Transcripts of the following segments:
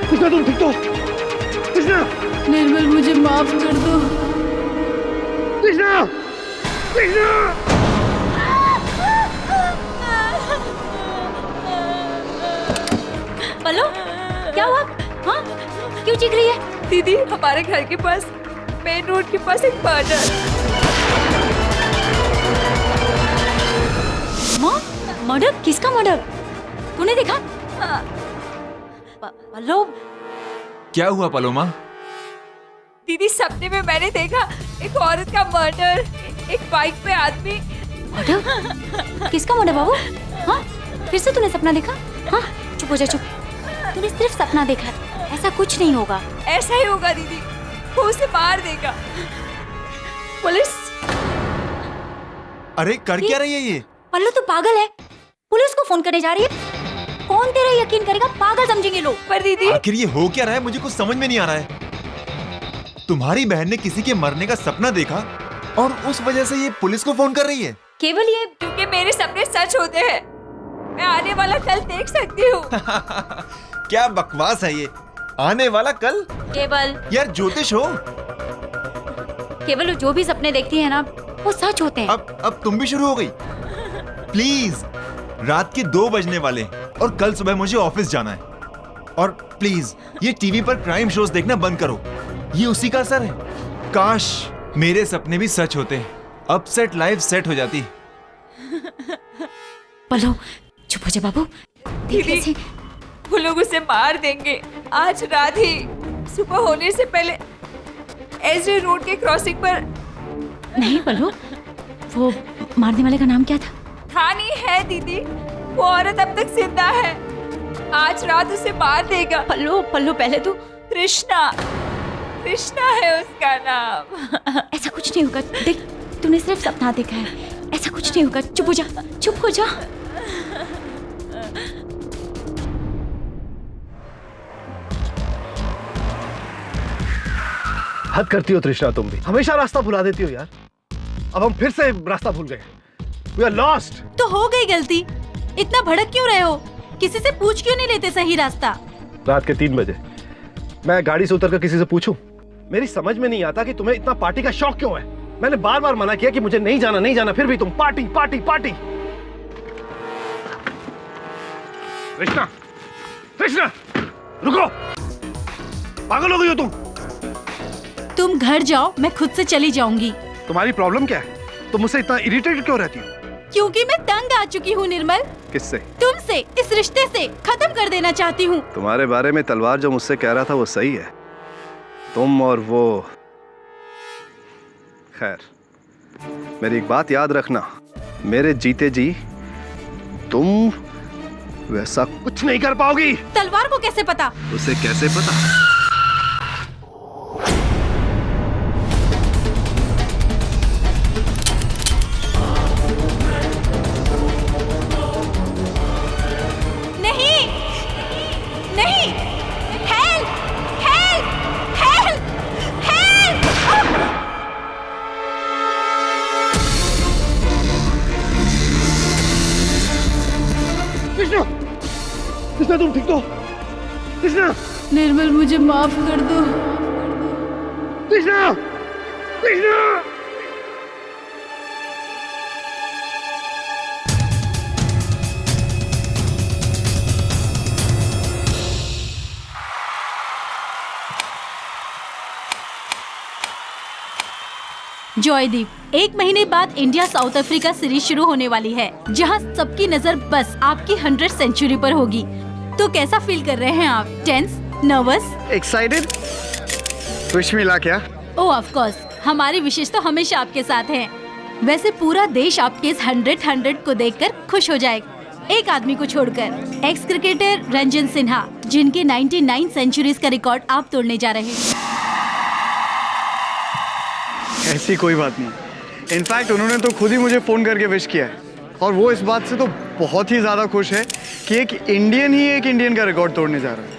कृष्णा तुम ठीक तो? कृष्णा! निर्मल मुझे माफ कर दो। कृष्णा! कृष्णा! पल्लू, क्या हुआ? हाँ, क्यों चीख रही है? दीदी, हमारे घर के पास मेन रोड के पास एक मर्डर। माँ, मर्डर? किसका मर्डर? तूने देखा? पल्लू, क्या हुआ पलोमा? दीदी, सपने में मैंने देखा एक औरत का मर्डर, एक बाइक पे आदमी। मर्डर? किसका मर्डर बाबू? हाँ, फिर से तूने सपना देखा? हाँ, चुप हो जा, चुप। तूने सिर्फ सपना देखा है, ऐसा कुछ नहीं होगा। ऐसा ही होगा दीदी, वो उसे मार देगा। पुलिस! अरे कर क्या रही है ये? पल्लू तू पागल है? पुलिस को फोन करने जा रही है? कौन तेरा यकीन करेगा? पागल समझेंगे लोग। पर दीदी, आखिर ये हो क्या रहा है? मुझे कुछ समझ में नहीं आ रहा है। तुम्हारी बहन ने किसी के मरने का सपना देखा और उस वजह से ये पुलिस को फोन कर रही है? केवल ये क्योंकि मेरे सपने सच होते हैं, मैं आने वाला कल देख सकती हूँ। क्या बकवास है ये? आने वाला कल? केवल यार ज्योतिष हो। केवल जो भी सपने देखती है ना, वो सच होते हैं। अब तुम भी शुरू हो गई। प्लीज, रात के 2 बजने वाले और कल सुबह मुझे ऑफिस जाना है। और प्लीज ये टीवी पर क्राइम शोज देखना बंद करो, ये उसी का असर है। काश मेरे सपने भी सच होते, अब सेट लाइफ सेट हो जाती। पल्लू चुप हो जा बाबू। दीदी, वो लोग उसे मार देंगे आज रात ही, सुबह होने से पहले एसजे रोड के क्रॉसिंग पर। नहीं पल्लू, वो मारने वाले का नाम क्या था? था नहीं है दीदी, वो औरत अब तक जिंदा है, आज रात उसे मार देगा। पल्लू पल्लू पहले तू। कृष्णा, कृष्णा है उसका नाम। ऐसा कुछ नहीं होगा, देख तूने सिर्फ सपना देखा है, ऐसा कुछ नहीं होगा। चुप हो जा, चुप हो जा। हद करती हो तृष्णा, तुम भी हमेशा रास्ता भुला देती हो यार। अब हम फिर से रास्ता भूल गए। We are lost। तो हो गई गलती, इतना भड़क क्यों रहे हो? किसी से पूछ क्यों नहीं लेते सही रास्ता? रात के 3 बजे मैं गाड़ी से उतरकर किसी से पूछूं? मेरी समझ में नहीं आता कि तुम्हें इतना पार्टी का शौक क्यों है। मैंने बार बार मना किया कि मुझे नहीं जाना नहीं जाना, फिर भी तुम party party party. Krishna, Krishna रुको, पागल हो गई हो तुम? तुम घर जाओ, मैं खुद से चली जाऊंगी। तुम्हारी प्रॉब्लम क्या है? तुम मुझसे इतना इरिटेटेड क्यों रहती हो? क्योंकि मैं तंग आ चुकी हूँ निर्मल। किससे? तुमसे, इस रिश्ते से खत्म कर देना चाहती हूँ। तुम्हारे बारे में तलवार जो मुझसे कह रहा था वो सही है, तुम और वो। खैर, मेरी एक बात याद रखना, मेरे जीते जी तुम वैसा कुछ नहीं कर पाओगी। तलवार को कैसे पता? उसे कैसे पता? नहीं, नहीं, help, help, help, help. Krishna, Krishna तुम ठीक तो? कृष्णा, निर्मल मुझे माफ कर दो। कृष्णा, कृष्णा। जॉयदीप, 1 महीने बाद इंडिया साउथ अफ्रीका सीरीज शुरू होने वाली है, जहां सबकी नजर बस आपकी 100 सेंचुरी पर होगी। तो कैसा फील कर रहे हैं आप? Tense, nervous, excited? Wish me luck. क्या? ओह ऑफ कोर्स, हमारी विशेष तो हमेशा आपके साथ है। वैसे पूरा देश आपके इस 100 को देखकर खुश हो जाएगा, एक आदमी को छोड़कर, एक्स क्रिकेटर रंजन सिन्हा, जिनके 99 सेंचुरीज का रिकॉर्ड आप तोड़ने जा रहे हैं। ऐसी कोई बात नहीं, इनफैक्ट उन्होंने तो खुद ही मुझे फोन करके विश किया है, और वो इस बात से तो बहुत ही ज्यादा खुश है कि एक इंडियन का रिकॉर्ड तोड़ने जा रहा है।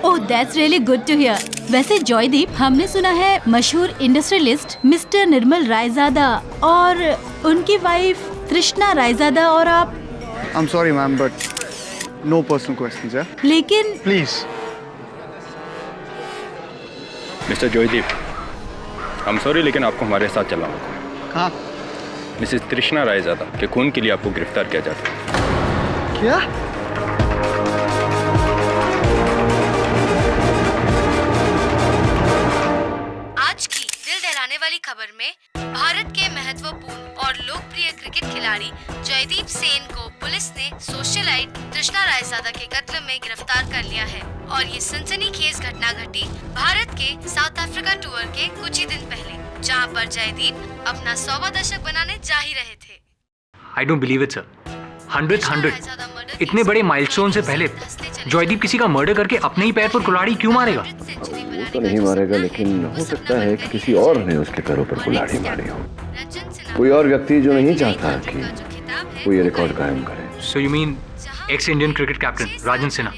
Oh that's really good to hear. वैसे जॉयदीप, हमने सुना है मशहूर इंडस्ट्रियलिस्ट मिस्टर निर्मल रायजादा और उनकी वाइफ तृष्णा रायजादा और आप। I am sorry ma'am, but no personal questions. लेकिन प्लीज मिस्टर जॉयदीप, हम सॉरी लेकिन आपको हमारे साथ चलना होगा। कहाँ? मिसेस तृष्णा रायजादा के खून के लिए आपको गिरफ्तार किया जाता है। क्या? आज की दिल दहलाने वाली खबर में भारत के महत्वपूर्ण और लोकप्रिय क्रिकेट खिलाड़ी जयदीप सेन को पुलिस ने सोशलाइट तृष्णा रायजादा के कत्ल में गिरफ्तार कर लिया है और ये सनसनीखेज घटना घटी भारत के साउथ अफ्रीका टूर के कुछ ही दिन पहले, जहां पर जयदीप अपना 100वां दशक बनाने जा ही रहे थे। I don't believe it, sir. 100 इतने बड़े माइलस्टोन से पहले जॉयदीप किसी का मर्डर करके अपने ही पैर पर कुल्हाड़ी क्यों मारेगा? वो तो नहीं मारेगा, लेकिन हो सकता है कि किसी और ने उसके पैरों पर कुल्हाड़ी मारी हो। कोई और व्यक्ति जो नहीं चाहता कि वो ये रिकॉर्ड कायम करे। So you mean ex Indian cricket captain Rajan Sinha,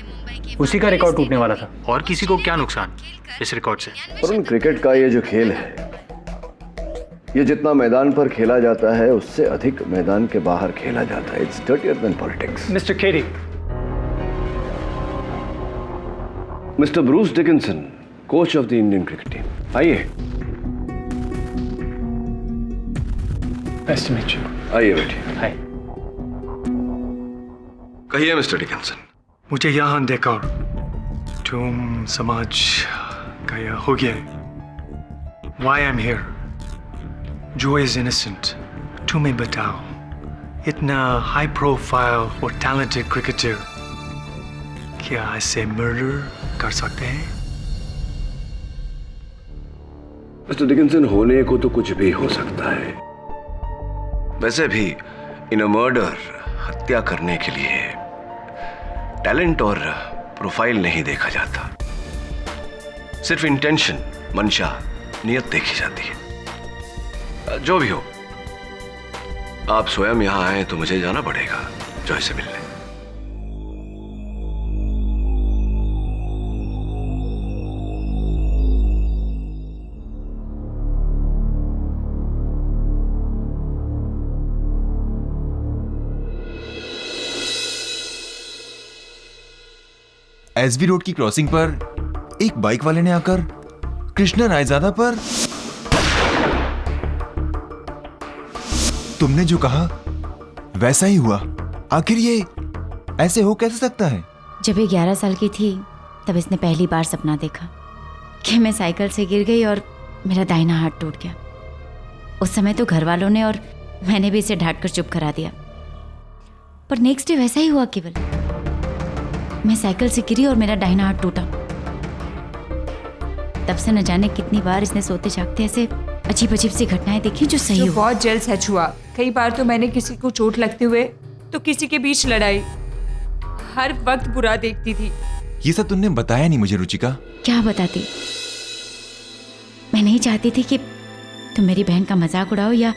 उसी का रिकॉर्ड टूटने वाला था? और किसी को क्या नुकसान इस रिकॉर्ड से? पर उन क्रिकेट का ये जो खेल है, ये जितना मैदान पर खेला जाता है उससे अधिक मैदान के बाहर खेला जाता है। It's dirtier than politics. Mister Kerry, mister Bruce Dickinson, coach of the Indian cricket team, आइए। Nice to meet you. आइए बैठिए। हाय। कहिए मिस्टर डिकिंसन। मुझे यहाँ देखकर तुम समाज का यह हो गया। Why I'm here? Joy is innocent. तुम्हें बताओ, इतना हाई प्रोफाइल और टैलेंटेड क्रिकेटर क्या ऐसे मर्डर कर सकते हैं? मिस्टर डिकिंसन, होने को तो कुछ भी हो सकता है। वैसे भी इन अ मर्डर, हत्या करने के लिए टैलेंट और प्रोफाइल नहीं देखा जाता, सिर्फ इंटेंशन, मंशा, नियत देखी जाती है। जो भी हो, आप स्वयं यहां आए तो मुझे जाना पड़ेगा जॉय से मिलने। एसवी रोड की क्रॉसिंग पर एक बाइक वाले ने आकर कृष्णा रायजादा पर तुमने जो कहा वैसा ही हुआ। आखिर ये ऐसे हो कैसे सकता है? जब ये 11 साल की थी तब इसने पहली बार सपना देखा कि मैं साइकिल से गिर गई और मेरा दाहिना हाथ टूट गया। उस समय तो घर वालों ने और मैंने भी इसे डांट कर चुप करा दिया, पर नेक्स्ट डे वैसा ही हुआ। केवल मैं साइकिल से गिरी और मेरा दाहिना हाथ टूटा। तब से न जाने कितनी बार इसने सोते जागते ऐसे अजीब अजीब सी घटनाएं देखी जो सही हो। बहुत जल्द सच हुआ। कई बार तो मैंने किसी को चोट लगते हुए तो किसी के बीच लड़ाई, हर वक्त बुरा देखती थी। ये सब तुमने बताया नहीं मुझे रुचिका। क्या बताती? मैं नहीं चाहती थी कि तुम मेरी बहन का मजाक उड़ाओ या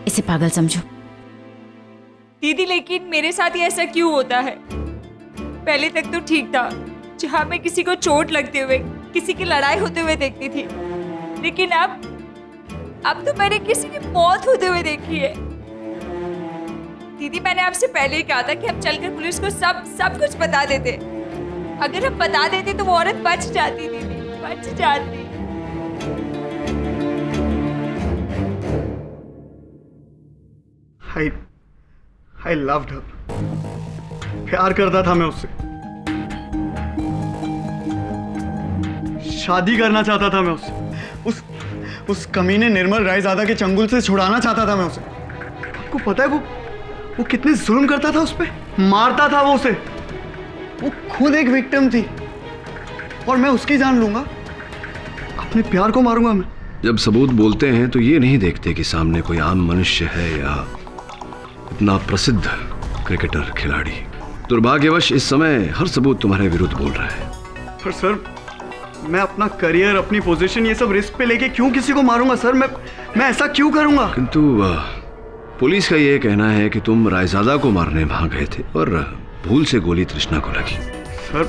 इसे पागल समझो। दीदी, लेकिन मेरे साथ ही ऐसा क्यों होता है? पहले तक तो ठीक था, जहाँ मैं किसी को चोट लगते हुए, किसी की लड़ाई होते हुए देखती थी, लेकिन अब तो मैंने किसी की मौत होते हुए देखी है। दीदी, मैंने आपसे पहले ही कहा था कि हम चलकर पुलिस को सब कुछ बता देते। अगर हम बता देते तो वो औरत बच जाती, दीदी, बच जाती। I loved her. प्यार करता था मैं उससे, शादी करना चाहता था मैं उससे, उस कमीने निर्मल रायजादा के चंगुल से छुड़ाना चाहता था मैं उसे। आपको पता है वो कितने जुल्म करता था उस पे, मारता था वो उसे। वो खुद एक विक्टिम थी और मैं उसकी जान लूंगा? अपने प्यार को मारूंगा मैं? जब सबूत बोलते हैं तो ये नहीं देखते कि सामने कोई आम मनुष्य है या इतना प्रसिद्ध क्रिकेटर खिलाड़ी। दुर्भाग्यवश इस समय हर सबूत तुम्हारे विरुद्ध बोल रहा है। पर सर, मैं अपना करियर, अपनी पोजीशन, ये सब रिस्क पे लेके क्यों किसी को मारूंगा सर? मैं ऐसा क्यों करूंगा? किंतु पुलिस का ये कहना है कि तुम रायजादा को मारने वहां गए थे और भूल से गोली तृष्णा को लगी। सर,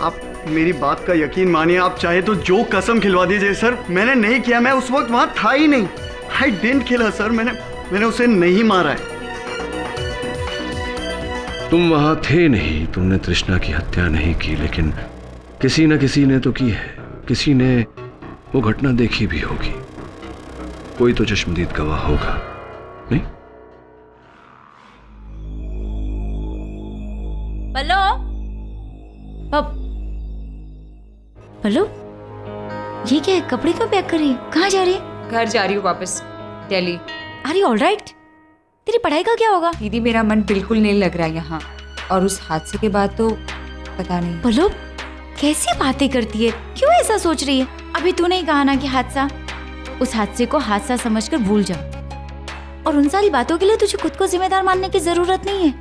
आप मेरी बात का यकीन मानिए। आप चाहे तो जो कसम खिलवा दीजिए सर, मैंने नहीं किया। मैं उस वक्त वहां था ही नहीं। I didn't kill her sir. मैंने उसे नहीं मारा है। तुम वहां थे नहीं, तुमने तृष्णा की हत्या नहीं की, लेकिन किसी न किसी ने तो की है। किसी ने वो घटना देखी भी होगी, कोई तो चश्मदीद गवाह होगा, नहीं? पल्लो, पल्लो, ये क्या है? कपड़े क्यों पैक कर रही है? कहाँ जा रही है? घर जा रही हूँ वापस, Delhi. Are you all right? तेरी पढ़ाई का क्या होगा? दीदी मेरा मन बिल्कुल नहीं लग रहा है यहाँ, और उस हादसे के बाद तो पता नहीं। पल्लो, कैसी बातें करती है? क्यों ऐसा सोच रही है? अभी तूने ही कहा ना कि हादसा, उस हादसे को हादसा समझकर भूल जा, और उन सारी बातों के लिए तुझे खुद को जिम्मेदार मानने की जरूरत नहीं है।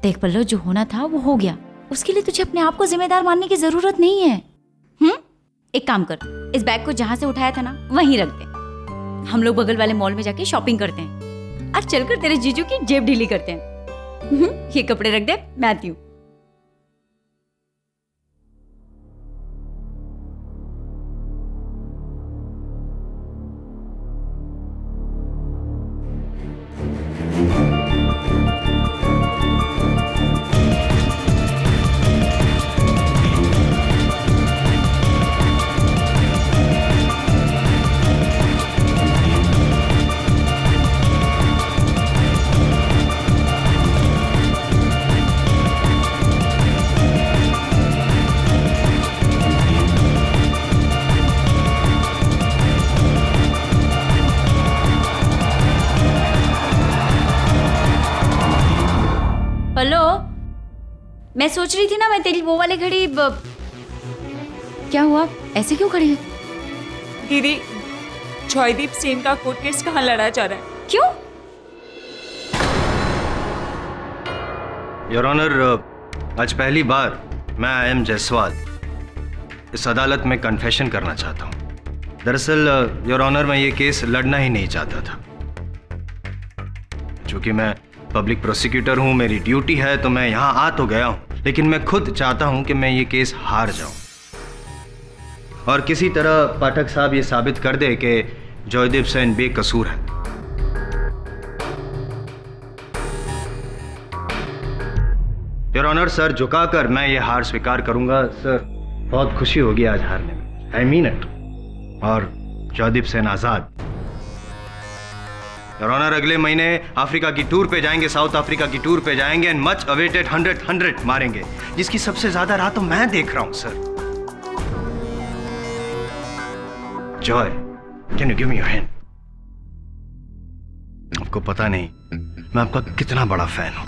देख पल्लो, जो होना था वो हो गया, उसके लिए तुझे अपने आप को जिम्मेदार मानने की जरूरत नहीं है। एक काम कर, इस बैग को जहां से उठाया था ना वहीं रख दे। हम लोग बगल वाले मॉल में जाके शॉपिंग करते हैं, आज चलकर तेरे जीजू की जेब ढीली करते हैं। ये कपड़े रख दे, मैं आती हूँ। पल्लो, मैं सोच रही थी ना, मैं तेरी वो वाली घड़ी क्या हुआ? ऐसे क्यों खड़ी है? दीदी, जॉयदीप सेन का कोर्ट केस कहाँ लड़ा जा रहा है? क्यों? योर ऑनर, आज पहली बार मैं आई.एम. जायसवाल इस अदालत में कन्फेशन करना चाहता हूँ। दरअसल योर ऑनर, मैं ये केस लड़ना ही नहीं चाहता था। चूंकि मैं पब्लिक प्रोसिक्यूटर हूँ, मेरी ड्यूटी है, तो मैं यहाँ आ तो गया हूँ, लेकिन मैं खुद चाहता हूँ कि मैं ये केस हार जाऊँ और किसी तरह पाठक साहब ये साबित कर दे कि जॉयदीप सेन बेकसूर है। योर ऑनर, सर झुकाकर मैं ये हार स्वीकार करूंगा। सर, बहुत खुशी होगी आज हारने में, आई मीन इट। और जॉयदीप सेन आजाद। योर ऑनर, अगले महीने अफ्रीका की टूर पे जाएंगे, साउथ अफ्रीका की टूर पे जाएंगे एंड मच अवेटेड 100 मारेंगे, जिसकी सबसे ज्यादा राह तो मैं देख रहा हूं। Sir, Joy, can you give me your hand? आपको पता नहीं मैं आपका कितना बड़ा फैन हूं।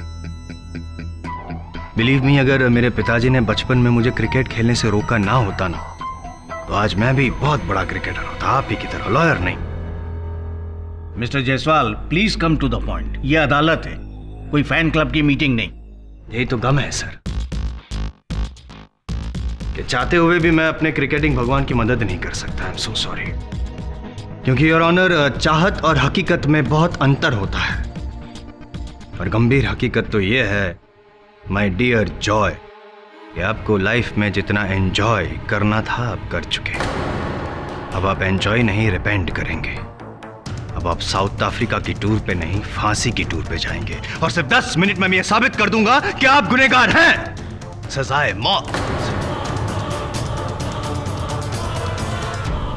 बिलीव मी, अगर मेरे पिताजी ने बचपन में मुझे क्रिकेट खेलने से रोका ना होता ना, तो आज मैं भी बहुत बड़ा क्रिकेटर होता, आप ही की तरह, लॉयर नहीं। Mister Jaiswal, please come to the point. ये अदालत है, कोई फैन क्लब की मीटिंग नहीं। यही तो गम है सर, कि चाहते हुए भी मैं अपने क्रिकेटिंग भगवान की मदद नहीं कर सकता। I am so sorry. क्योंकि योर ऑनर, चाहत और हकीकत में बहुत अंतर होता है, और गंभीर हकीकत तो यह है माय डियर जॉय, कि आपको लाइफ में जितना एंजॉय करना था आप कर चुके। अब आप एंजॉय नहीं, रिपेंट करेंगे। अब आप साउथ अफ्रीका की टूर पे नहीं, फांसी की टूर पे जाएंगे, और सिर्फ 10 मिनट में मैं ये साबित कर दूंगा कि आप गुनहगार हैं। सजाए मौत।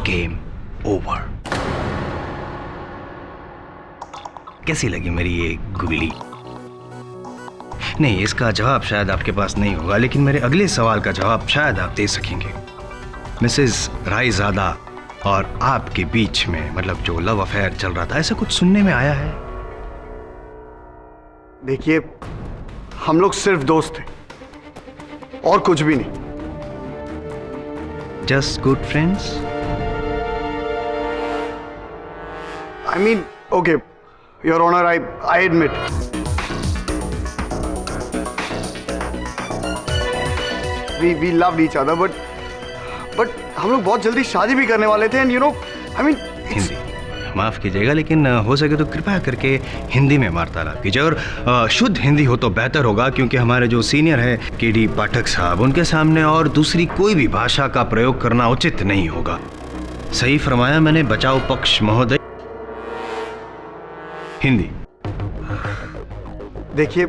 Game over. कैसी लगी मेरी ये गुगली? नहीं, इसका जवाब शायद आपके पास नहीं होगा, लेकिन मेरे अगले सवाल का जवाब शायद आप दे सकेंगे। मिसेस रायजादा और आपके बीच में, मतलब जो लव अफेयर चल रहा था, ऐसा कुछ सुनने में आया है? देखिए, हम लोग सिर्फ दोस्त थे और कुछ भी नहीं। Just good friends? I mean, okay your honour, I admit. We loved each other, but हम लोग बहुत जल्दी शादी भी करने वाले थे, and you know, I mean. Hindi माफ कीजिएगा, लेकिन हो सके तो कृपया करके हिंदी में वार्तालाप कीजिए, और शुद्ध हिंदी हो तो बेहतर होगा, क्योंकि हमारे जो सीनियर है केडी पाठक साहब, उनके सामने और दूसरी कोई भी भाषा का प्रयोग करना उचित नहीं होगा। सही फरमाया मैंने, बचाओ पक्ष महोदय। हिंदी। देखिए,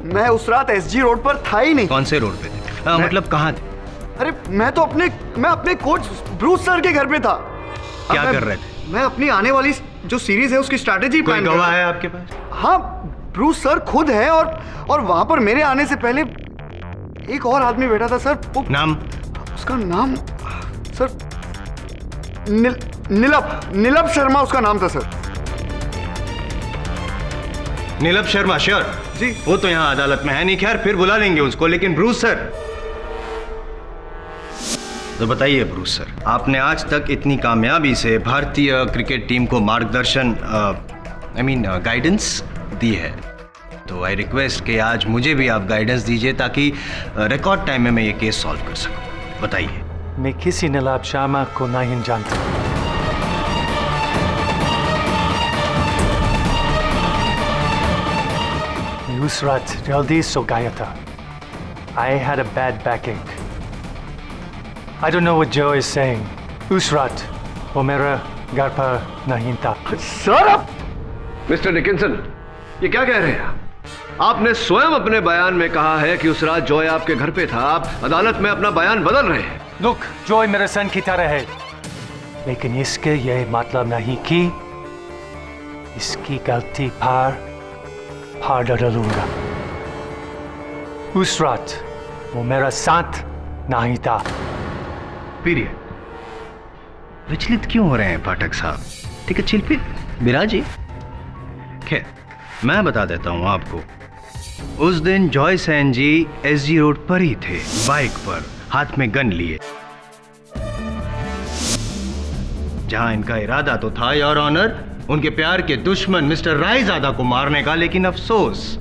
मैं उस रात एसजी रोड पर था ही नहीं। कौन से रोड पे थे? मतलब कहाँ थे? अरे मैं अपने कोच ब्रूस सर के घर पे था। क्या कर रहे थे? मैं अपनी आने वाली जो सीरीज है उसकी स्ट्रैटेजी कोई प्लान कर गवाह रहा है आपके पास? हाँ, ब्रूस सर खुद है और वहां पर मेरे आने से पहले एक और आदमी बैठा था सर। नाम? उसका नाम सर नीलप शर्मा उसका नाम था सर। नीलप शर्मा? श्योर जी। वो तो यहाँ अदालत में है नहीं, खैर फिर बुला लेंगे उसको। लेकिन ब्रूस सर, तो बताइए ब्रूस सर, आपने आज तक इतनी कामयाबी से भारतीय क्रिकेट टीम को मार्गदर्शन गाइडेंस दी है, तो आई रिक्वेस्ट कि आज मुझे भी आप गाइडेंस दीजिए ताकि रिकॉर्ड टाइम में मैं ये केस सॉल्व कर सकूं। बताइए। मैं किसी नीलप शर्मा को नहीं जानता। मैं उस रात जल्दी सो गया था। I had a bad backache. I don't know what Joe is saying. उस रात वो मेरा घर पर नहीं था। सर आप मिस्टर डिकिंसन, ये क्या कह रहे हैं आप? आपने स्वयं अपने बयान में कहा है कि उस रात जॉय आपके घर पे था। आप अदालत में अपना बयान बदल रहे हैं। Look, जॉय मेरे सन की तरह है, लेकिन इसके ये मतलब नहीं कि इसकी गलती पर डालूंगा। उस रात वो मेरा साथ नहीं था। पीरियड। विचलित क्यों हो रहे हैं पाठक साहब? ठीक है, चिल बिराजी। खैर, मैं बता देता हूं आपको। उस दिन जॉय सेन जी एसजी रोड पर ही थे, बाइक पर, हाथ में गन लिए। जहां इनका इरादा तो था योर ऑनर उनके प्यार के दुश्मन मिस्टर रायजादा को मारने का, लेकिन अफसोस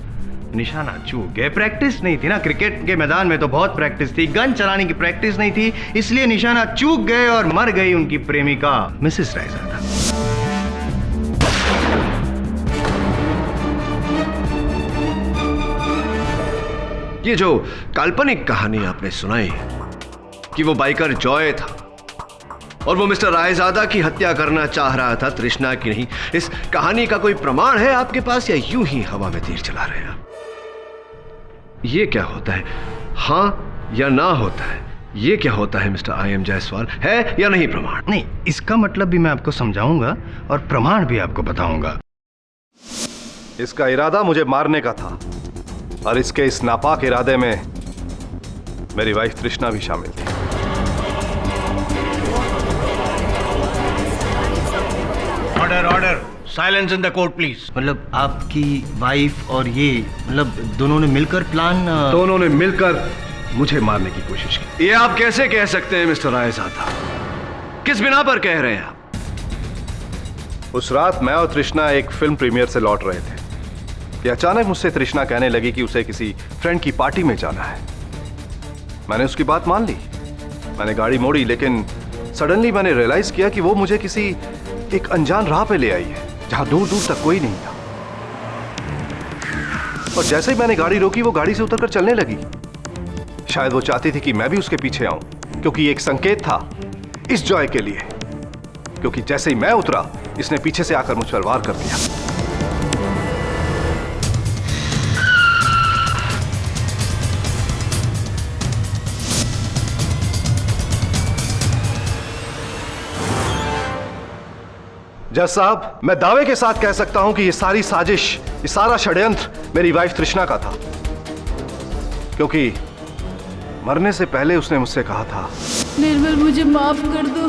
निशाना चूक गए। प्रैक्टिस नहीं थी ना, क्रिकेट के मैदान में तो बहुत प्रैक्टिस थी, गन चलाने की प्रैक्टिस नहीं थी, इसलिए निशाना चूक गए और मर गई उनकी प्रेमिका मिसेस रायजादा। ये जो काल्पनिक कहानी आपने सुनाई कि वो बाइकर जॉय था और वो मिस्टर रायजादा की हत्या करना चाह रहा था, तृष्णा की नहीं, इस कहानी का कोई प्रमाण है आपके पास या यूं ही हवा में तीर चला रहे हैं आप? ये क्या होता है? हाँ या ना होता है? ये क्या होता है मिस्टर IM जायसवाल? है या नहीं प्रमाण? नहीं, इसका मतलब भी मैं आपको समझाऊंगा और प्रमाण भी आपको बताऊंगा। इसका इरादा मुझे मारने का था और इसके इस नापाक इरादे में मेरी वाइफ तृष्णा भी शामिल थी। Order order, silence in the court please. मतलब आपकी वाइफ और ये, मतलब दोनों ने मिलकर प्लान? दोनों ने मिलकर मुझे मारने की कोशिश की। ये आप कैसे कह सकते हैं मिस्टर रायजादा? किस बिना पर कह रहे हैं आप? उस रात मैं और तृष्णा एक फिल्म प्रीमियर से लौट रहे थे कि अचानक मुझसे तृष्णा कहने लगी कि उसे किसी फ्रेंड की पार्टी में जाना है। मैंने उसकी बात मान ली, मैंने गाड़ी मोड़ी, लेकिन सडनली मैंने रियलाइज किया कि वो मुझे किसी एक अनजान राह पे ले आई है जहां दूर दूर तक कोई नहीं था। और जैसे ही मैंने गाड़ी रोकी वो गाड़ी से उतरकर चलने लगी। शायद वो चाहती थी कि मैं भी उसके पीछे आऊं, क्योंकि एक संकेत था इस जॉय के लिए, क्योंकि जैसे ही मैं उतरा इसने पीछे से आकर मुझ पर वार कर दिया। जज साहब, मैं दावे के साथ कह सकता हूं कि ये सारी साजिश, ये सारा षड्यंत्र मेरी वाइफ तृष्णा का था, क्योंकि मरने से पहले उसने मुझसे कहा था, निर्मल मुझे माफ कर दो।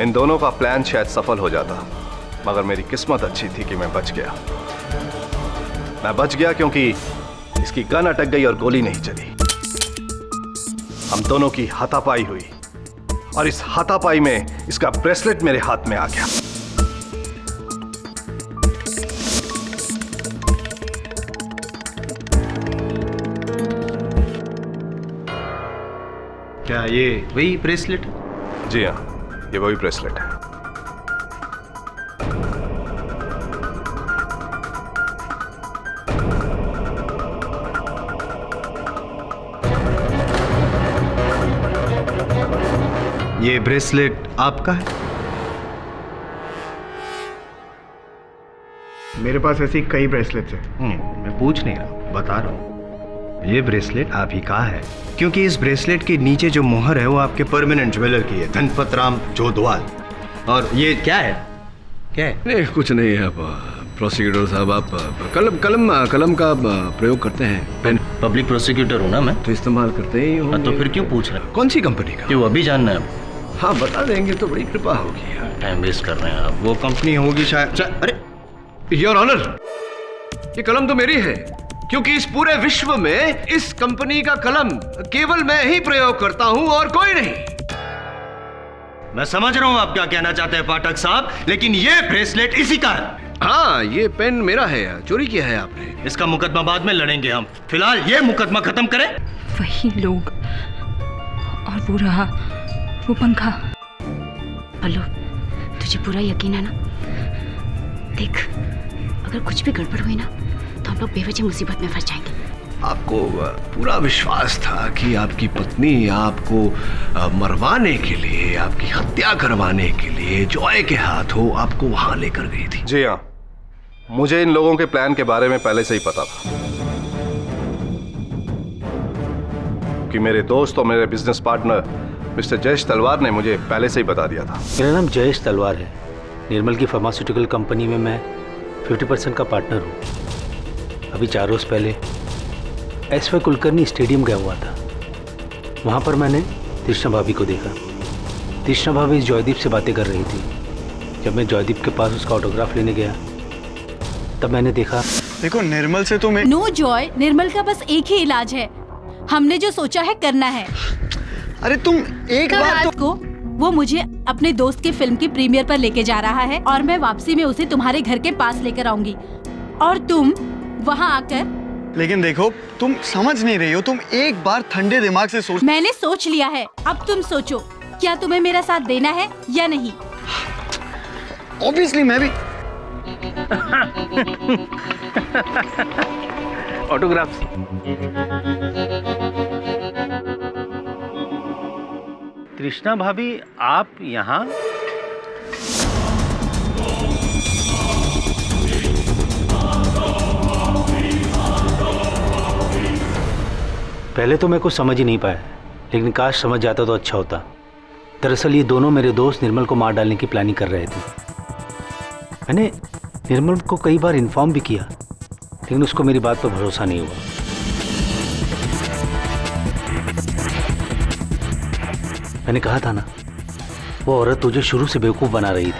इन दोनों का प्लान शायद सफल हो जाता, मगर मेरी किस्मत अच्छी थी कि मैं बच गया। मैं बच गया क्योंकि इसकी गन अटक गई और गोली नहीं चली। हम दोनों की हाथापाई हुई और इस हाथापाई में इसका ब्रेसलेट मेरे हाथ में आ गया। क्या ये वही ब्रेसलेट है? जी हाँ, ये वही ब्रेसलेट है। ये ब्रेसलेट आपका है? मेरे पास ऐसी कई ब्रेसलेट्स हैं। मैं पूछ नहीं रहा, बता रहा हूं। ये ब्रेसलेट आप ही का है, क्योंकि इस ब्रेसलेट के नीचे जो मोहर है वो आपके परमानेंट ज्वेलर की है, धनपत राम जोधवाल। और ये क्या है? क्या है? नहीं, कुछ नहीं है। प्रोसिक्यूटर साहब, आप कलम का प्रयोग करते हैं? पेन। पब्लिक प्रोसिक्यूटर हूँ ना मैं, तो इस्तेमाल करते ही होंगे। तो फिर क्यों पूछ रहे हैं? कौन सी कंपनी का? क्यों अभी जानना है? हाँ, बता देंगे तो बड़ी कृपा होगी यार। टाइम वेस्ट कर रहे हैं आप। वो कंपनी होगी शायद। अरे योर ऑनर, ये कलम तो मेरी है, क्योंकि इस पूरे विश्व में इस कंपनी का कलम केवल मैं ही प्रयोग करता हूं और कोई नहीं। मैं समझ रहा हूं आप क्या कहना चाहते हैं पाठक साहब, लेकिन ये ब्रेसलेट इसी का है। हाँ, ये पेन मेरा है, चोरी किया है आपने। इसका मुकदमा बाद में लड़ेंगे हम, फिलहाल ये मुकदमा खत्म करें। वही लोग और वो रहा वो पंखा। पल्लू, तुझे पूरा यकीन है ना? देख, अगर कुछ भी गड़बड़ हुई ना तो हम लोग बेवजह मुसीबत में फंस जाएंगे। आपको पूरा विश्वास था कि आपकी पत्नी आपको मरवाने के लिए, आपकी हत्या करवाने के लिए जॉय के हाथों आपको वहां लेकर गई थी। जी हाँ, मुझे इन लोगों के प्लान के बारे में पहले से ही पता था कि मेरे दोस्त और मेरे बिजनेस पार्टनर मिस्टर जयेश तलवार ने मुझे पहले से ही बता दिया था। मेरा नाम जयेश तलवार है। निर्मल की फार्मास्यूटिकल कंपनी में मैं 50% का पार्टनर हूँ। अभी 4 रोज़ पहले एस.वाई. कुलकर्णी स्टेडियम गया हुआ था। वहाँ पर मैंने तृष्णा भाभी को देखा। तृष्णा भाभी जॉयदीप से बातें कर रही थी। जब मैं जॉयदीप के पास उसका ऑटोग्राफ लेने गया तब मैंने देखा। देखो, निर्मल से तो मैं नो जॉय, निर्मल का बस एक ही इलाज है। हमने जो सोचा है करना है। अरे तुम एक बार तो को वो मुझे अपने दोस्त की फिल्म की प्रीमियर पर लेके जा रहा है और मैं वापसी में उसे तुम्हारे घर के पास लेकर आऊंगी और तुम वहाँ आकर। लेकिन देखो, तुम समझ नहीं रही हो। तुम एक बार ठंडे दिमाग से सोच। मैंने सोच लिया है, अब तुम सोचो, क्या तुम्हें मेरा साथ देना है या नहीं? ऑब्वियसली मैं भी। ऑटोग्राफ। तृष्णा भाभी, आप यहाँ? पहले तो मैं कुछ समझ ही नहीं पाया, लेकिन काश समझ जाता तो अच्छा होता। दरअसल ये दोनों मेरे दोस्त निर्मल को मार डालने की प्लानिंग कर रहे थे। मैंने निर्मल को कई बार इन्फॉर्म भी किया, लेकिन उसको मेरी बात पर भरोसा नहीं हुआ। मैंने कहा था ना, वो औरत तुझे शुरू से बेवकूफ बना रही थी।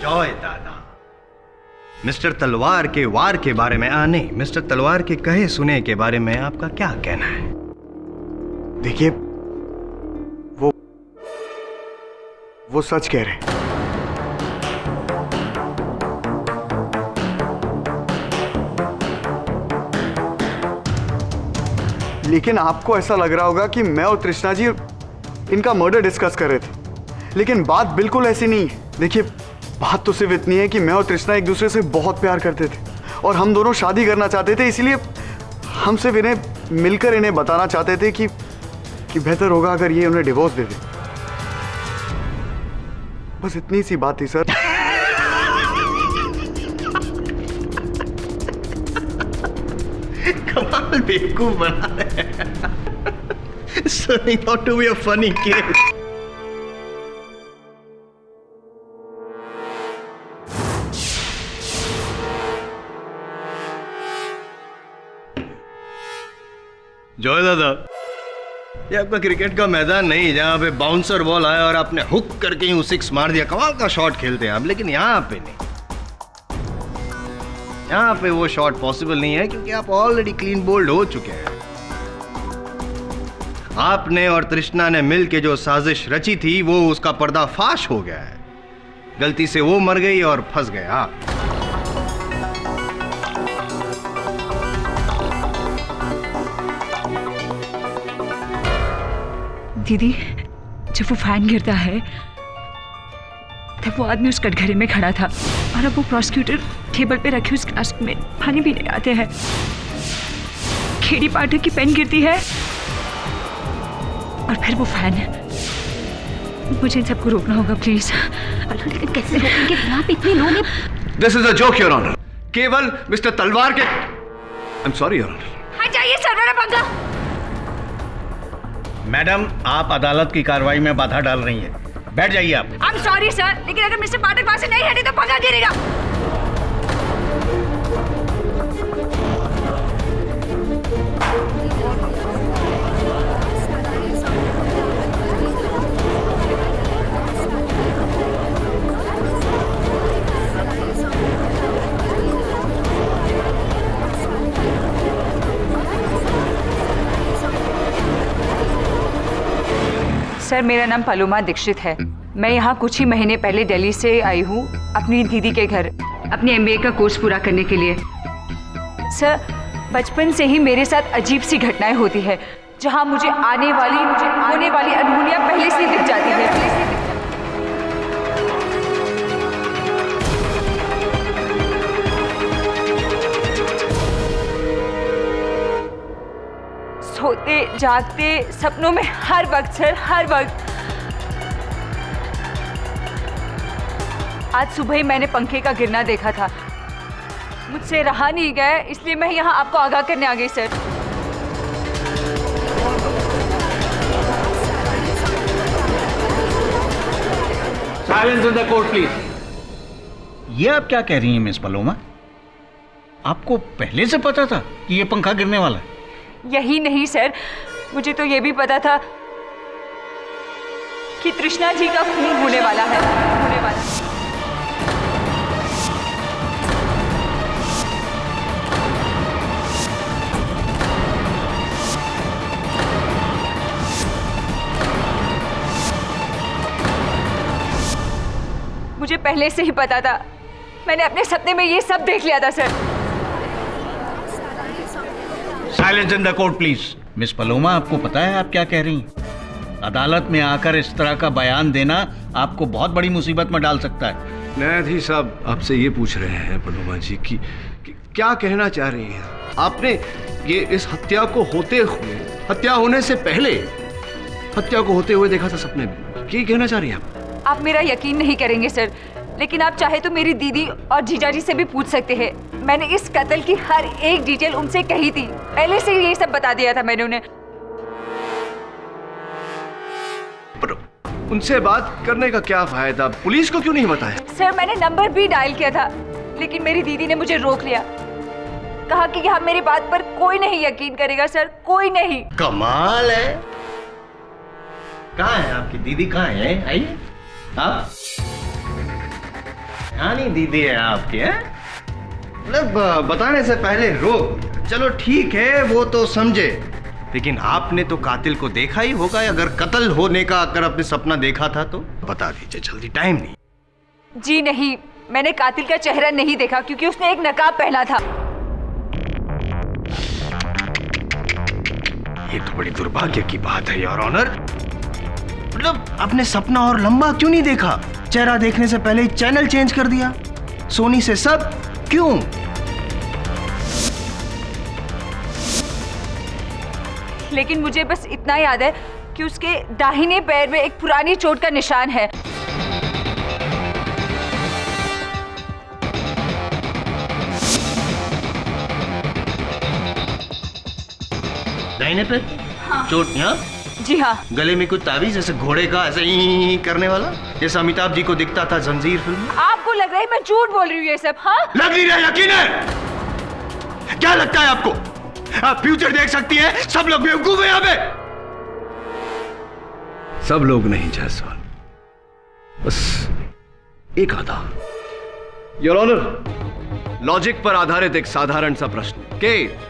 जॉय दादा, मिस्टर तलवार के वार के बारे में नहीं, मिस्टर तलवार के कहे सुने के बारे में आपका क्या कहना है? देखिए, वो सच कह रहे हैं। लेकिन आपको ऐसा लग रहा होगा कि मैं और तृष्णा जी इनका मर्डर डिस्कस कर रहे थे, लेकिन बात बिल्कुल ऐसी नहीं है। देखिए, बात तो सिर्फ इतनी है कि मैं और तृष्णा एक दूसरे से बहुत प्यार करते थे और हम दोनों शादी करना चाहते थे। इसलिए हम सिर्फ इन्हें मिलकर इन्हें बताना चाहते थे कि बेहतर होगा अगर ये उन्हें डिवोर्स दे दे। बस इतनी सी बात थी सर। कमाल बेवकूफ बना रहे हैं। Turning out to be a funny kid. Joy दादा, ये आपका क्रिकेट का मैदान नहीं जहां पे बाउंसर बॉल आया और आपने हुक करके ही 6 मार दिया। कमाल का शॉट खेलते हैं आप, लेकिन यहाँ पे नहीं। यहाँ पे वो शॉट पॉसिबल नहीं है क्योंकि आप ऑलरेडी क्लीन बोल्ड हो चुके हैं। आपने और तृष्णा ने मिल के जो साजिश रची थी वो उसका पर्दाफाश हो गया है। गलती से वो मर गई और फंस गए आप। दीदी, जब वो फैन गिरता है तब वो आदमी उस कटघरे में खड़ा था और अब वो प्रोसिक्यूटर टेबल पे रखे उस ग्लास में पानी पीने आते हैं। खेड़ी पाठक की पेन गिरती है और फिर वो फैन। मुझे इन सबको रोकना होगा प्लीज। लेकिन कैसे रोकेंगे? यहाँ पे इतने लोग हैं। This is a joke your honour. केवल मिस्टर तलवार के I am sorry your honour. हटाइए सर मेरा पंखा। मैडम, आप अदालत की कार्रवाई में बाधा डाल रही हैं। बैठ जाइए आप। आई एम सॉरी सर, लेकिन अगर मिस्टर पाठक वहां से नहीं हटे तो पंखा गिरेगा। सर मेरा नाम पलोमा दीक्षित है। मैं यहाँ कुछ ही महीने पहले दिल्ली से आई हूँ अपनी दीदी के घर अपने MBA का कोर्स पूरा करने के लिए। सर बचपन से ही मेरे साथ अजीब सी घटनाएं होती है जहाँ मुझे होने वाली अनहोनियाँ पहले से दिख जाती है। सोते जागते सपनों में हर वक्त सर, हर वक्त। आज सुबह ही मैंने पंखे का गिरना देखा था, मुझसे रहा नहीं गया, इसलिए मैं यहाँ आपको आगाह करने आ गई sir. Silence in the court please. ये आप क्या कह रही हैं मिस पलोमा? आपको पहले से पता था कि ये पंखा गिरने वाला है? यही नहीं सर, मुझे तो ये भी पता था कि तृष्णा जी का खून होने वाला है, होने वाला है। मुझे पहले से ही पता था, मैंने अपने सपने में ये सब देख लिया था sir. Silence in the court please. Miss Paloma, आपको पता है आप क्या कह रही हैं? अदालत में आकर इस तरह का बयान देना आपको बहुत बड़ी मुसीबत में डाल सकता है। न्यायाधीश साहब आपसे ये पूछ रहे हैं पलोमा जी कि क्या कहना चाह रही हैं? आपने ये इस हत्या को होते हुए, हत्या होने से पहले हत्या को होते हुए देखा था सपने में, क्या कहना चाह रही हैं आप मेरा यकीन नहीं करेंगे सर, लेकिन आप चाहे तो मेरी दीदी और जीजाजी से भी पूछ सकते हैं। मैंने इस कत्ल की हर एक डिटेल उनसे कही थी, पहले से ये सब बता दिया था मैंने उन्हें। पर उनसे बात करने का क्या फायदा? पुलिस को क्यों नहीं बताया? सर मैंने नंबर भी डायल किया था, लेकिन मेरी दीदी ने मुझे रोक लिया, कहा कि यहाँ मेरी बात पर कोई नहीं यकीन करेगा सर, कोई नहीं। कमाल है। कहाँ है आपकी दीदी? कहाँ है? आइए आप। यानी दीदी है आपकी? है मतलब बताने से पहले रोक। चलो ठीक है, वो तो समझे, लेकिन आपने तो कातिल को देखा ही होगा। अगर कत्ल होने का अगर आपने सपना देखा था तो बता दीजिए जल्दी, टाइम नहीं। जी नहीं, मैंने कातिल का चेहरा नहीं देखा क्योंकि उसने एक नकाब पहना था। ये तो बड़ी दुर्भाग्य की बात है योर ऑनर। मतलब आपने सपना और लंबा क्यों नहीं देखा? चेहरा देखने से पहले ही चैनल चेंज कर दिया, सोनी से सब क्यों? लेकिन मुझे बस इतना याद है कि उसके दाहिने पैर में एक पुरानी चोट का निशान है। दाहिने पैर? हाँ। चोट यहाँ? जी हाँ। गले में कुछ ताबीज जैसे घोड़े का ऐसे ही करने वाला, जैसा अमिताभ जी को दिखता था जंजीर फिल्म में? आपको लग रहा है मैं झूठ बोल रही हूँ ये सब? हाँ लग नहीं रहा, यकीन है। क्या लगता है आपको? आप फ्यूचर देख सकती हैं? सब लोग बेवकूफ हैं यहाँ पे। सब लोग नहीं जायसवाल, बस एक आधा। योर ऑनर, लॉजिक पर आधारित एक साधारण सा प्रश्न के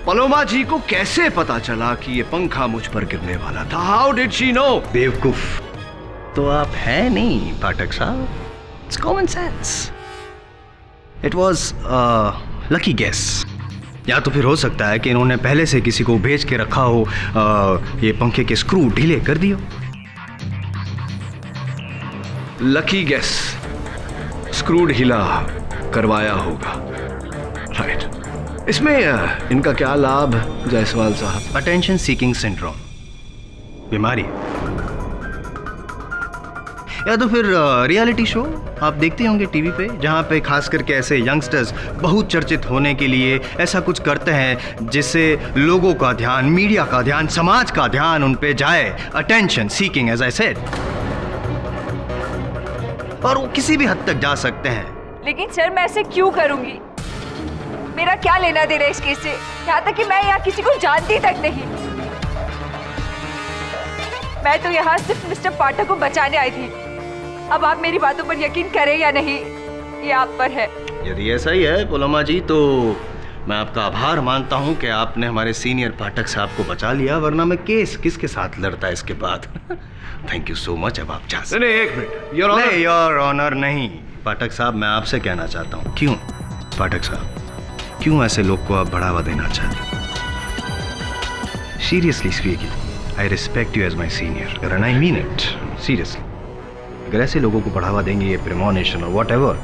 पलोमा जी को कैसे पता चला कि ये पंखा मुझ पर गिरने वाला था? How did she know? बेवकूफ तो आप हैं नहीं पाठक साहब, it's common sense. It was lucky guess. या तो फिर हो सकता है कि इन्होंने पहले से किसी को भेज के रखा हो, ये पंखे के स्क्रू ढीले कर दियो। लकी गेस, स्क्रू ढीला करवाया होगा, राइट। इसमें इनका क्या लाभ जायसवाल साहब? अटेंशन सीकिंग सिंड्रोम बीमारी। या तो फिर रियलिटी शो आप देखते होंगे टीवी पे, जहाँ पे खास करके ऐसे यंगस्टर्स बहुत चर्चित होने के लिए ऐसा कुछ करते हैं जिससे लोगों का ध्यान, मीडिया का ध्यान, समाज का ध्यान उन पे जाए, attention seeking as I said, और वो किसी भी हद तक जा सकते हैं। लेकिन सर मैं ऐसे क्यों करूंगी? मेरा क्या लेना देना इस केस से? यहाँ तक कि मैं यहाँ किसी को जानती तक नहीं। मैं तो यहाँ सिर्फ मिस्टर पाठक को बचाने आई थी। अब आप मेरी बातों पर यकीन करें या नहीं, ये आप पर है। यदि ऐसा ही है पलोमा जी, तो मैं आपका आभार मानता हूँ कि आपने हमारे सीनियर पाठक साहब को बचा लिया, वरना मैं केस किसके साथ लड़ता इसके बाद। Thank you so much. अब आप जा सकते। नहीं, एक मिनट। योर ऑनर नहीं पाठक साहब, मैं आपसे कहना चाहता हूँ। क्यों पाठक साहब, क्यों ऐसे लोग को आप बढ़ावा देना चाहते? Seriously speaking, I respect you as my senior and I mean it seriously. अगर ऐसे लोगों को बढ़ावा देंगे, ये प्रेमोनेशन और वॉट एवर,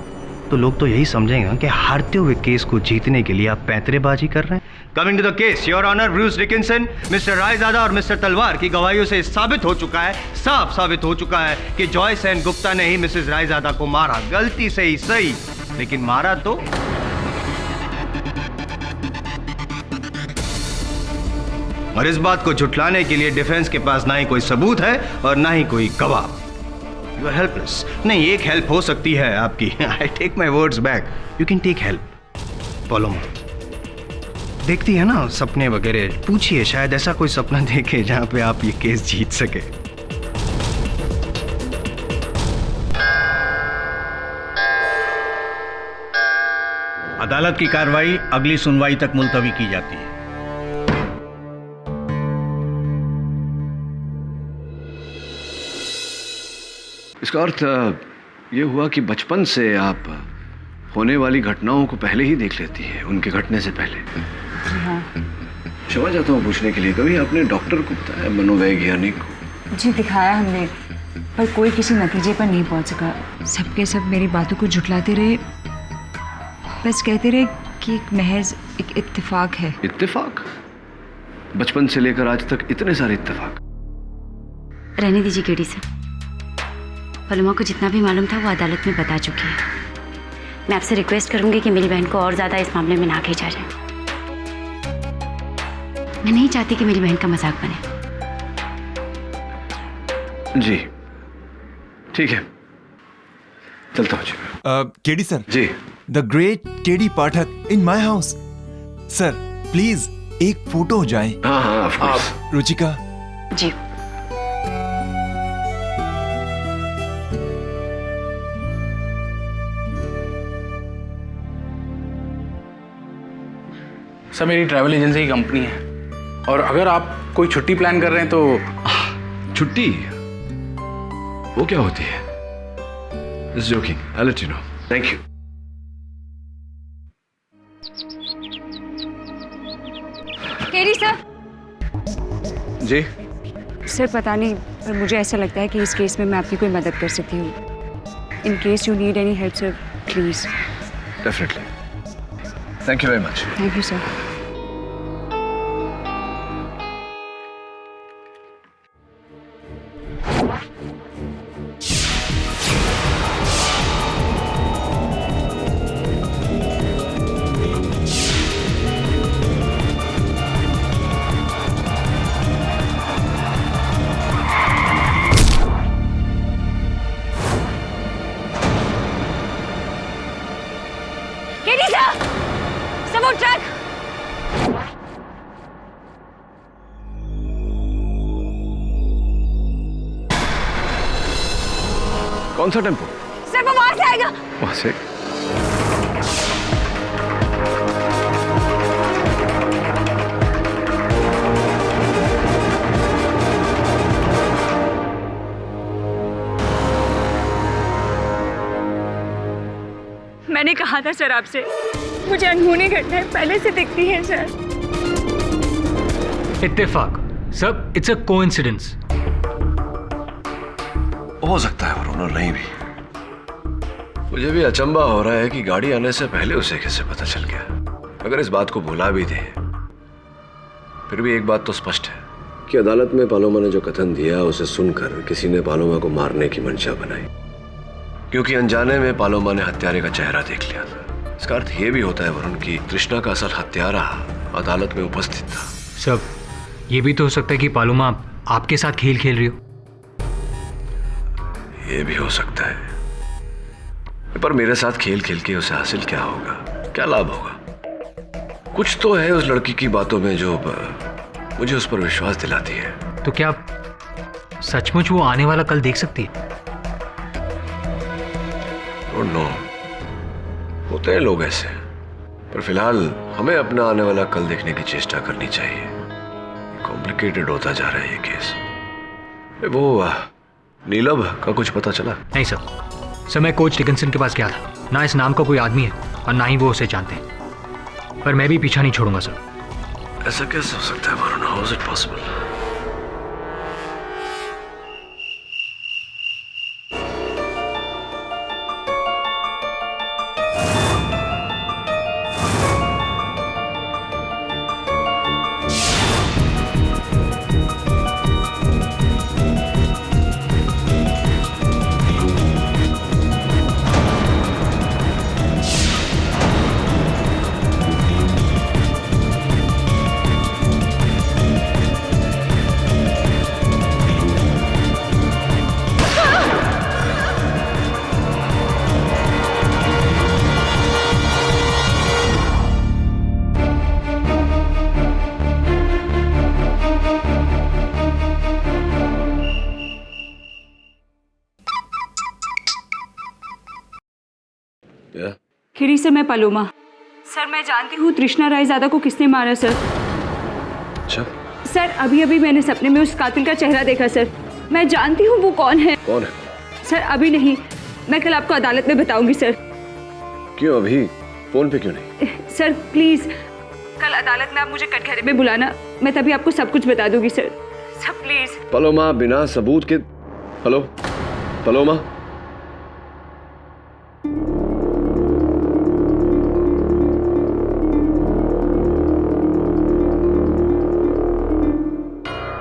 तो लोग तो यही समझेंगे कि हारते हुए केस को जीतने के लिए आप पैंतरेबाजी कर रहे हैं। Coming to the case, your honour, Bruce Dickinson, mister Raizada और मिस्टर तलवार की गवाहियों से साबित हो चुका है, साफ साबित हो चुका है कि जॉय सेन गुप्ता ने ही मिसेस रायजादा को मारा। गलती से ही सही, लेकिन मारा तो और इस बात को झुठलाने के लिए डिफेंस के पास ना ही कोई सबूत है और ना ही कोई गवाह। You are helpless. नहीं, एक हेल्प हो सकती है आपकी। I take my words back, you can take help. Paloma देखती है ना सपने वगैरह, पूछिए, शायद ऐसा कोई सपना देखे जहां पे आप ये केस जीत सके। अदालत की कार्रवाई अगली सुनवाई तक मुलतवी की जाती है। इसका अर्थ ये हुआ कि बचपन से आप होने वाली घटनाओं को पहले ही देख लेती है, उनके घटने से पहले। हाँ। क्षमा चाहता हूँ पूछने के लिए, कभी आपने डॉक्टर को बताया, मनोवैज्ञानिक को? जी दिखाया हमने, पर कोई किसी नतीजे पर नहीं पहुंच सका। सबके सब मेरी बातों को झुठलाते रहे, बस कहते रहे कि एक महज एक इत्तेफाक है। इत्तेफाक? बचपन से लेकर आज तक इतने सारे इत्तेफाक। रहने दीजिए केडी से। पलोमा को जितना भी मालूम था वो अदालत में बता चुकी है। मैं आपसे रिक्वेस्ट करूंगी कि मेरी बहन को और ज्यादा इस मामले में ना खींचा जाए। मैं नहीं चाहती कि मेरी बहन का मजाक बने। जी ठीक है, चलता हूँ जी। KD sir ji. The great KD Pathak in my house. Sir please एक फोटो हो जाए। हाँ हाँ of course. Ruchika ji. Sir मेरी ट्रैवल एजेंसी की कंपनी है, और अगर आप कोई छुट्टी प्लान कर रहे हैं तो। छुट्टी? वो क्या होती है? Just joking. I'll let you know. Thank you. KD sir. जी। सर पता नहीं, पर मुझे ऐसा लगता है कि इस केस में मैं आपकी कोई मदद कर सकती हूँ। In case you need any help sir, please. Definitely. Thank you very much. Thank you sir. Truck. कौन सा टेम्पो? सर वो वहां से आएगा। वहां से? मैंने कहा था सर आपसे, मुझे अनहोनी घटनाएं पहले से दिखती हैं सर। इत्तेफाक सर, इट्स अ कोइंसिडेंस। हो सकता है और नहीं भी। मुझे भी अचंबा हो रहा है कि गाड़ी आने से पहले उसे कैसे पता चल गया। अगर इस बात को भुला भी दे, फिर भी एक बात तो स्पष्ट है कि अदालत में पालोमा ने जो कथन दिया उसे सुनकर किसी ने पालोमा को मारने की मंशा बनाई। क्योंकि अनजाने में पालोमा ने हत्यारे का चेहरा देख लिया था। इसका अर्थ यह भी होता है वरुण कि तृष्णा का असल हत्यारा अदालत में उपस्थित था। सब ये भी तो हो सकता है कि पालोमा आपके साथ खेल खेल रही हो। ये भी हो सकता है, पर मेरे साथ खेल खेल के उसे हासिल क्या होगा, क्या लाभ होगा? कुछ तो है उस लड़की की बातों में जो मुझे उस पर विश्वास दिलाती है। तो क्या सचमुच वो आने वाला कल देख सकती है? नो, होते हैं लोग ऐसे, पर फिलहाल हमें अपना आने वाला कल देखने की चेष्टा करनी चाहिए। कॉम्प्लिकेटेड होता जा रहा है ये केस। वो नीलम का कुछ पता चला? नहीं सर, मैं कोच डिकिंसन के पास गया था। ना इस नाम का कोई आदमी है और ना ही वो उसे जानते हैं, पर मैं भी पीछा नहीं छोड़ूंगा सर। ऐसा कैसे हो सकता है Varun? How is it possible? खिरी से मैं पलोमा। सर मैं जानती हूँ तृष्णा रायजादा को किसने मारा सर। अच्छा सर, अभी अभी मैंने सपने में उस कातिल का चेहरा देखा सर। मैं जानती हूँ वो कौन है। कौन है? सर अभी नहीं, मैं कल आपको अदालत में बताऊंगी सर। क्यों अभी? फोन पे क्यों नहीं? सर प्लीज, कल अदालत में आप मुझे कटघरे में बुलाना, मैं तभी आपको सब कुछ बता दूंगी सर। Sir please. पलोमा, बिना सबूत के। Hello Paloma.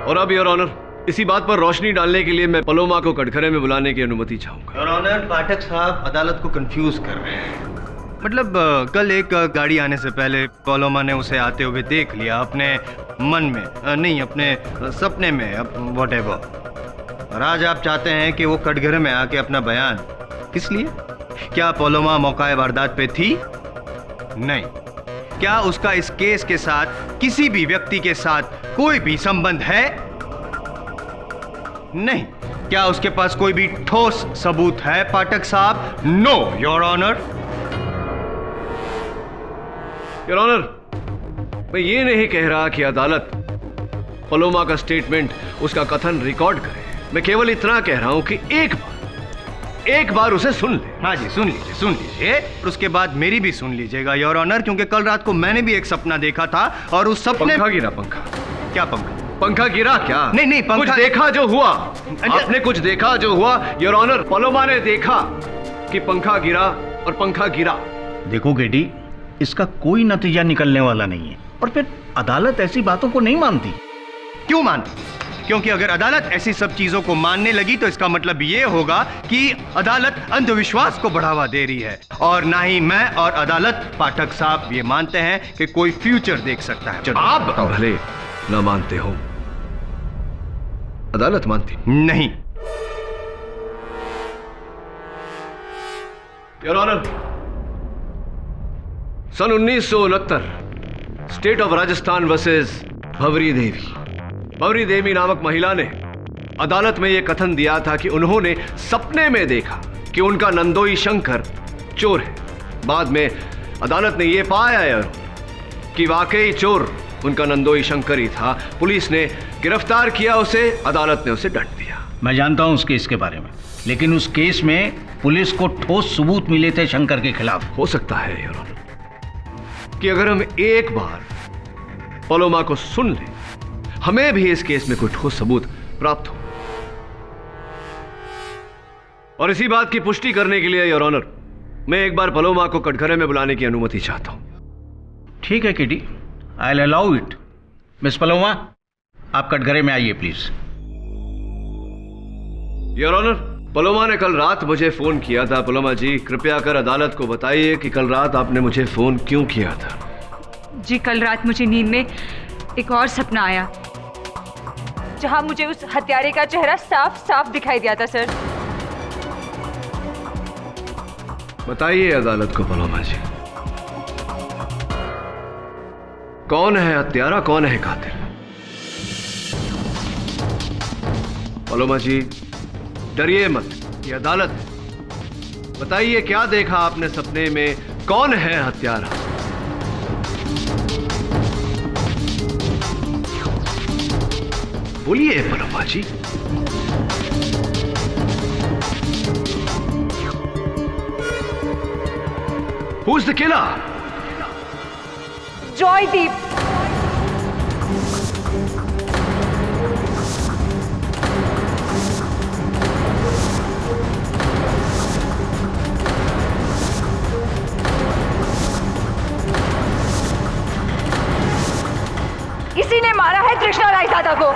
और अब योर ऑनर, इसी बात पर रोशनी डालने के लिए मैं पलोमा को कटघरे में बुलाने की अनुमति चाहूंगा। योर ऑनर, पाठक साहब अदालत को कंफ्यूज कर रहे हैं। मतलब कल एक गाड़ी आने से पहले पलोमा ने उसे आते हुए देख लिया अपने मन में, नहीं अपने सपने में, व्हाटएवर। और आज आप चाहते हैं कि वो कटघरे में आके अपना बयान, किस लिए? क्या पलोमा मौका वारदात पे थी? नहीं। क्या उसका इस केस के साथ किसी भी व्यक्ति के साथ कोई भी संबंध है? नहीं। क्या उसके पास कोई भी ठोस सबूत है पाठक साहब? No your honour. Your honour, मैं ये नहीं कह रहा कि अदालत पलोमा का स्टेटमेंट, उसका कथन रिकॉर्ड करे। मैं केवल इतना कह रहा हूं कि एक बार उसे सुन ले। हाँ जी, सुन लीजिए और उसके बाद मेरी भी सुन लीजिएगा योर ऑनर, क्योंकि कल रात को मैंने भी एक सपना देखा था और उस सपने। पंखा गिरा? पंखा? क्या पंखा? पंखा गिरा क्या? नहीं पंखा। कुछ देखा जो हुआ? आपने कुछ देखा जो हुआ? योर ऑनर, पलोमा ने देखा कि पंखा गिरा और पंखा गिरा। देखो गेडी, इसका कोई नतीजा निकलने वाला नहीं है और फिर अदालत ऐसी बातों को नहीं मानती। क्यों मानती? क्योंकि अगर अदालत ऐसी सब चीजों को मानने लगी तो इसका मतलब ये होगा कि अदालत अंधविश्वास को बढ़ावा दे रही है, और ना ही मैं और अदालत पाठक साहब ये मानते हैं कि कोई फ्यूचर देख सकता है। आप भले ना मानते हो, अदालत मानती नहीं। योर ऑनर, सन 1969 state of Rajasthan versus Bhanwari Devi. Bhanwari Devi नामक महिला ने अदालत में यह कथन दिया था कि उन्होंने सपने में देखा कि उनका नंदोई शंकर चोर है। बाद में अदालत ने यह पाया कि वाकई चोर उनका नंदोई शंकर ही था। पुलिस ने गिरफ्तार किया उसे, अदालत ने उसे दंड दिया। मैं जानता हूं उस केस के बारे में, लेकिन उस केस में पुलिस को ठोस सबूत मिले थे शंकर के खिलाफ। हो सकता है योर ऑनर कि अगर हम एक बार पलोमा को सुन लें, हमें भी इस केस में कोई ठोस सबूत प्राप्त हो। और इसी बात की पुष्टि करने के लिए योर ऑनर, मैं एक बार पलोमा को कटघरे में बुलाने की अनुमति चाहता हूं। ठीक है किडी, I will allow it. Miss Paloma, आप कटघरे में आइए प्लीज। योर ऑनर, पलोमा ने कल रात मुझे फोन किया था। पलोमा जी, कृपया कर अदालत को बताइए कि कल रात आपने मुझे फोन क्यों किया था। जी, कल रात मुझे नींद में एक और सपना आया जहां मुझे उस हत्यारे का चेहरा साफ साफ दिखाई दिया था सर। बताइए अदालत को पलोमा जी, कौन है हत्यारा, कौन है कातिल? पलोमा जी, डरिए मत, ये अदालत है। बताइए क्या देखा आपने सपने में, कौन है हत्यारा? बोलिए Paloma ji. Who's the killer? Joydeep. इसी ने मारा है तृष्णा रायजादा को।